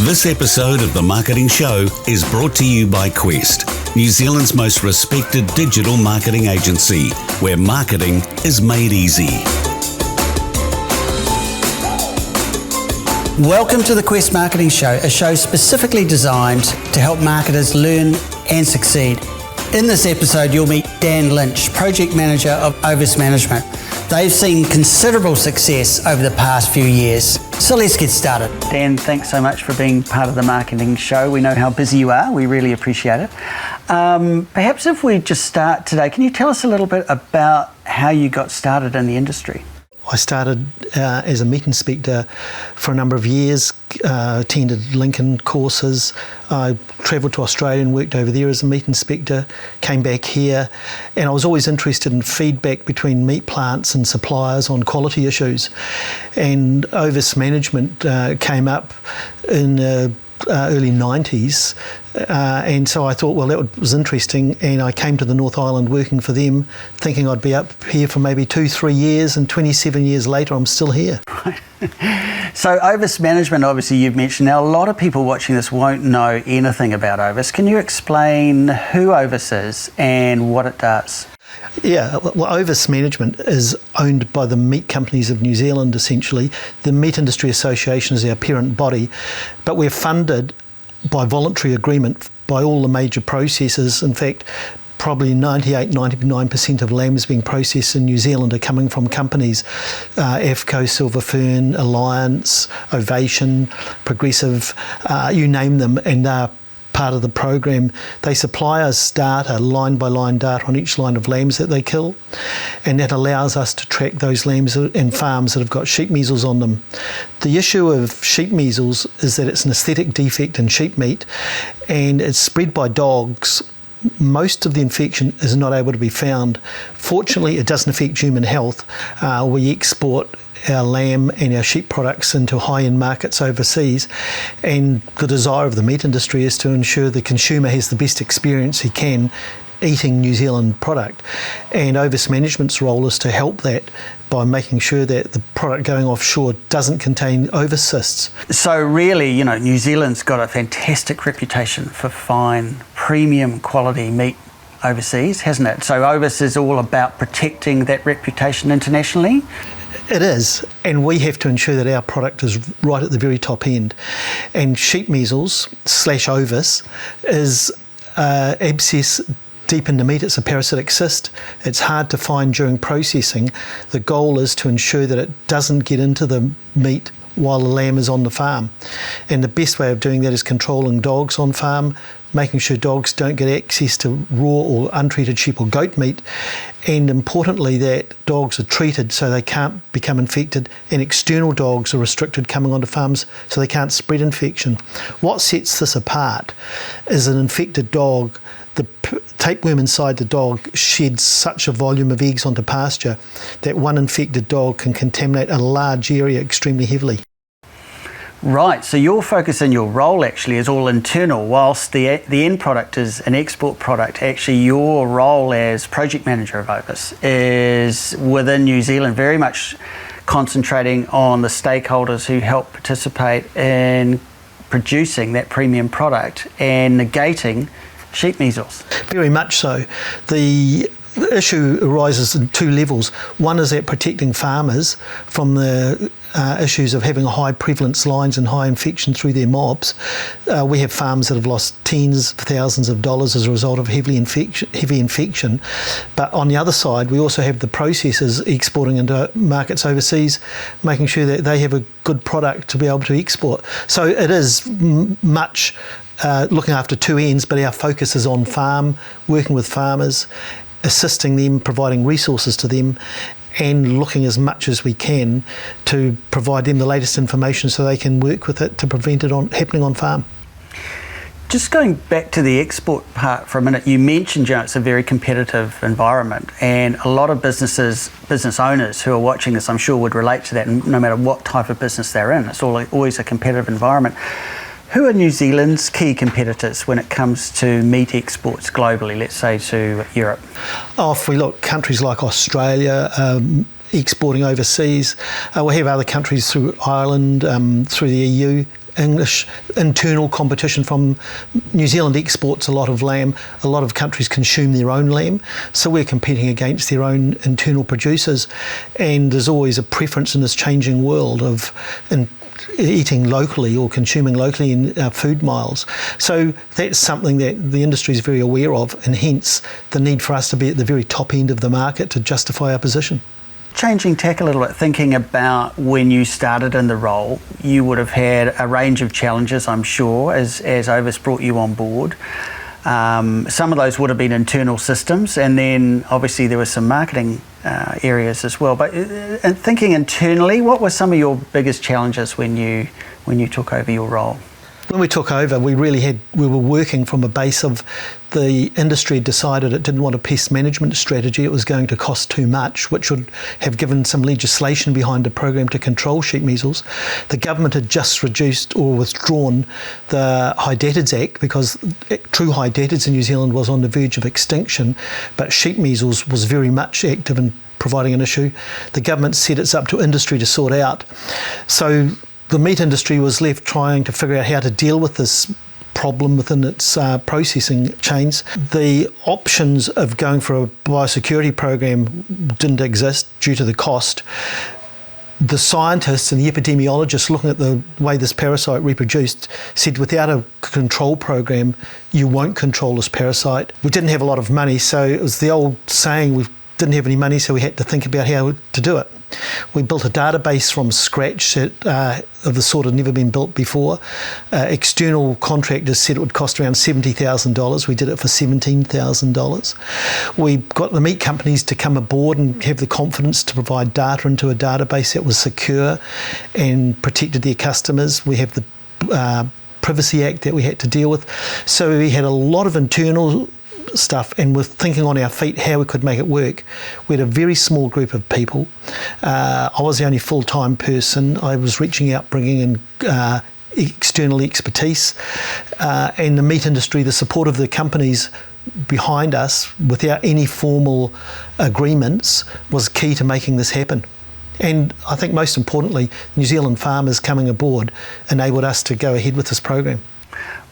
This episode of The Marketing Show is brought to you by Quest, New Zealand's most respected digital marketing agency, where marketing is made easy. Welcome to the Quest Marketing Show, a show specifically designed to help marketers learn and succeed. In this episode, you'll meet Dan Lynch, Project Manager of Ovis Management. They've seen considerable success over the past few years. So let's get started. Dan, thanks so much for being part of the Marketing Show. We know how busy you are. We really appreciate it. Perhaps if we just start today, can you tell us a little bit about how you got started in the industry? I started as a meat inspector for a number of years, attended Lincoln courses. I travelled to Australia and worked over there as a meat inspector, came back here, and I was always interested in feedback between meat plants and suppliers on quality issues. And Ovis Management came up in early 90s, and so I thought, well, that was interesting, and I came to the North Island working for them, thinking I'd be up here for maybe 2-3 years, and 27 years later I'm still here. So Ovis Management, obviously you've mentioned. Now, a lot of people watching this won't know anything about Ovis. Can you explain who Ovis is and what it does? Yeah, well, Ovis Management is owned by the meat companies of New Zealand, essentially. The Meat Industry Association is our parent body, but we're funded by voluntary agreement by all the major processors. In fact, probably 99% of lambs being processed in New Zealand are coming from companies, AFCO, Silver Fern, Alliance, Ovation, Progressive, you name them, and they're part of the program. They supply us data, line-by-line data on each line of lambs that they kill, and that allows us to track those lambs and farms that have got sheep measles on them. The issue of sheep measles is that it's an aesthetic defect in sheep meat, and it's spread by dogs. Most of the infection is not able to be found. Fortunately, it doesn't affect human health. We export our lamb and our sheep products into high-end markets overseas, and the desire of the meat industry is to ensure the consumer has the best experience he can eating New Zealand product, and Ovis Management's role is to help that by making sure that the product going offshore doesn't contain ovis cysts. So really, you know, New Zealand's got a fantastic reputation for fine, premium quality meat overseas, hasn't it? So Ovis is all about protecting that reputation internationally? It is, and we have to ensure that our product is right at the very top end. And sheep measles / ovis is abscess deep in the meat. It's a parasitic cyst. It's hard to find during processing. The goal is to ensure that it doesn't get into the meat while the lamb is on the farm. And the best way of doing that is controlling dogs on farm, making sure dogs don't get access to raw or untreated sheep or goat meat, and importantly that dogs are treated so they can't become infected, and external dogs are restricted coming onto farms so they can't spread infection. What sets this apart is an infected dog. The tapeworm inside the dog sheds such a volume of eggs onto pasture that one infected dog can contaminate a large area extremely heavily. Right, so your focus and your role actually is all internal, whilst the end product is an export product. Actually, your role as project manager of Ovis is within New Zealand, very much concentrating on the stakeholders who help participate in producing that premium product and negating sheep measles. Very much so. The issue arises in two levels. One is at protecting farmers from the issues of having high prevalence lines and high infection through their mobs. We have farms that have lost tens of thousands of dollars as a result of heavy infection. But on the other side, we also have the processors exporting into markets overseas, making sure that they have a good product to be able to export. So it is much looking after two ends, but our focus is on farm, working with farmers, assisting them, providing resources to them, and looking as much as we can to provide them the latest information so they can work with it to prevent it happening on farm. Just going back to the export part for a minute, you mentioned, it's a very competitive environment, and a lot of business owners who are watching this, I'm sure, would relate to that, no matter what type of business they're in. It's always a competitive environment. Who are New Zealand's key competitors when it comes to meat exports globally, let's say to Europe? If we look countries like Australia, exporting overseas, we have other countries through Ireland, through the EU, English internal competition from New Zealand exports a lot of lamb. A lot of countries consume their own lamb, so we're competing against their own internal producers, and there's always a preference in this changing world of eating locally or consuming locally in food miles. So that's something that the industry is very aware of, and hence the need for us to be at the very top end of the market to justify our position. Changing tack a little bit, thinking about when you started in the role, you would have had a range of challenges, I'm sure, as Ovis brought you on board. Some of those would have been internal systems, and then obviously there were some marketing areas as well. But thinking internally, what were some of your biggest challenges when you took over your role? When we took over, we were working from a base of the industry decided it didn't want a pest management strategy. It was going to cost too much, which would have given some legislation behind a program to control sheep measles. The government had just reduced or withdrawn the Hydatids Act because true Hydatids in New Zealand was on the verge of extinction, but sheep measles was very much active in providing an issue. The government said it's up to industry to sort out. So the meat industry was left trying to figure out how to deal with this problem within its processing chains. The options of going for a biosecurity program didn't exist due to the cost. The scientists and the epidemiologists looking at the way this parasite reproduced said without a control program, you won't control this parasite. We didn't have a lot of money, so it was the old saying, we didn't have any money, so we had to think about how to do it. We built a database from scratch that, of the sort had never been built before. External contractors said it would cost around $70,000. We did it for $17,000. We got the meat companies to come aboard and have the confidence to provide data into a database that was secure and protected their customers. We have the Privacy Act that we had to deal with. So we had a lot of internal stuff, and with thinking on our feet how we could make it work. We had a very small group of people. I was the only full-time person. I was reaching out, bringing in external expertise, and the meat industry, the support of the companies behind us without any formal agreements was key to making this happen. And I think most importantly, New Zealand farmers coming aboard enabled us to go ahead with this program.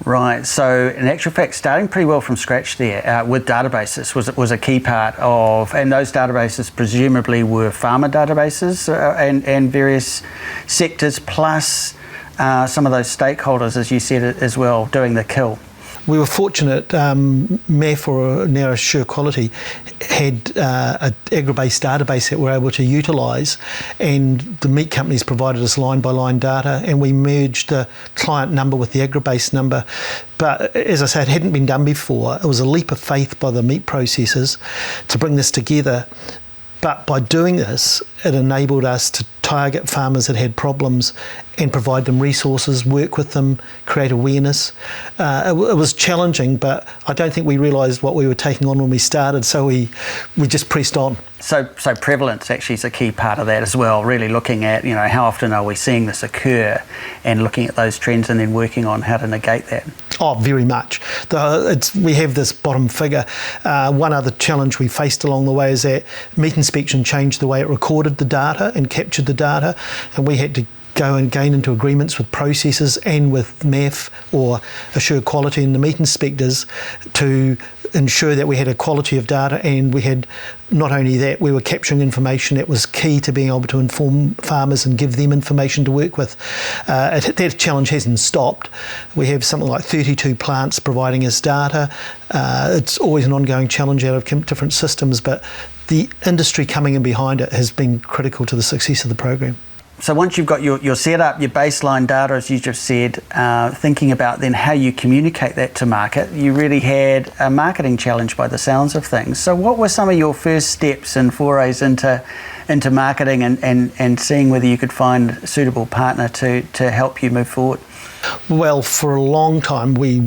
Right, so in actual fact, starting pretty well from scratch there with databases was a key part of, and those databases presumably were farmer databases and various sectors, plus some of those stakeholders, as you said as well, doing the kill. We were fortunate, MEF, or now Assure Quality, had an agri-based database that we were able to utilise, and the meat companies provided us line-by-line data, and we merged the client number with the agri-based number. But as I said, it hadn't been done before. It was a leap of faith by the meat processors to bring this together. But by doing this, it enabled us to target farmers that had problems and provide them resources, work with them, create awareness. It was challenging, but I don't think we realised what we were taking on when we started, so we just pressed on. So prevalence actually is a key part of that as well, really looking at, how often are we seeing this occur and looking at those trends and then working on how to negate that. Oh, very much. We have this bottom figure. One other challenge we faced along the way is that meat inspection changed the way it recorded the data and captured the data, and we had to go and gain into agreements with processors and with MEF or Assure Quality and the meat inspectors to ensure that we had a quality of data, and we had not only that, we were capturing information that was key to being able to inform farmers and give them information to work with. That challenge hasn't stopped. We have something like 32 plants providing us data. It's always an ongoing challenge out of different systems, but the industry coming in behind it has been critical to the success of the program. So once you've got your setup, your baseline data, as you just said, thinking about then how you communicate that to market, you really had a marketing challenge by the sounds of things. So what were some of your first steps and forays into marketing and seeing whether you could find a suitable partner to help you move forward? Well, for a long time we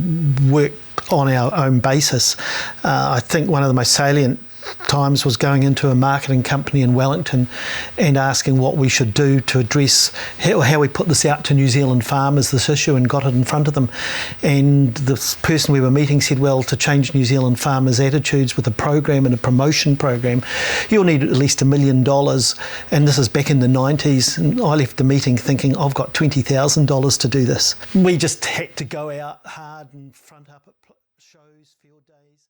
worked on our own basis. I think one of the most salient times was going into a marketing company in Wellington and asking what we should do to address how we put this out to New Zealand farmers, this issue, and got it in front of them. And the person we were meeting said, well, to change New Zealand farmers' attitudes with a program and a promotion program, you'll need at least $1 million. And this is back in the 90s. And I left the meeting thinking, I've got $20,000 to do this. We just had to go out hard and front up at shows, field days.